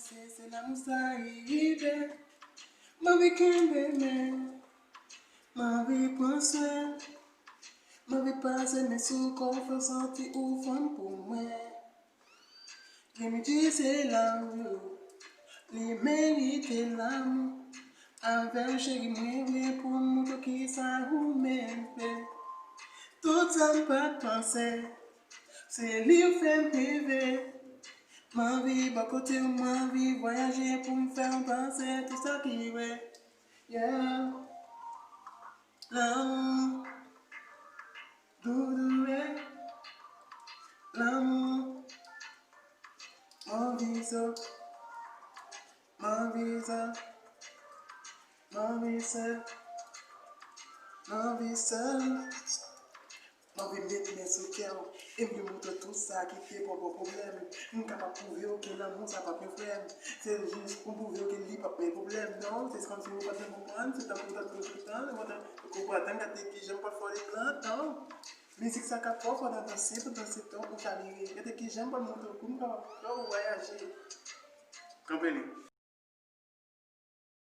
danser, c'est la mousse arrivée. Ma vie qu'un ma vie prend soin. Ma vie passe, mais sous qu'on fait sentir au fond pour moi. Je me dis c'est l'amour, les mérites l'amour. Avec chéri, moi, pour nous, qui ça ou même fait. Tout ça me pas penser, c'est lui fait rêver. Ma vie, bah côté ma vie, voyager pour me faire penser tout ça qui est. Yeah, l'amour, doudou, l'amour, mon visa, mon visa, mon visa, mon visa. Ma vie mettre mes soutiens et me montrer tout ça qui fait pas de problème. Je suis capable de prouver que l'amour ça pas de problème. C'est juste pour prouver que il pas de problème. Non, c'est comme si vous ne pouvez pas comprendre, c'est un peu de tout le temps. Vous comprenez que j'aime pas faire les plans, non. Mais c'est que ça capte pas pendant danser, pendant ce temps, on s'arrive. Et que j'aime pas montrer comme ça, voyager. Comprenez?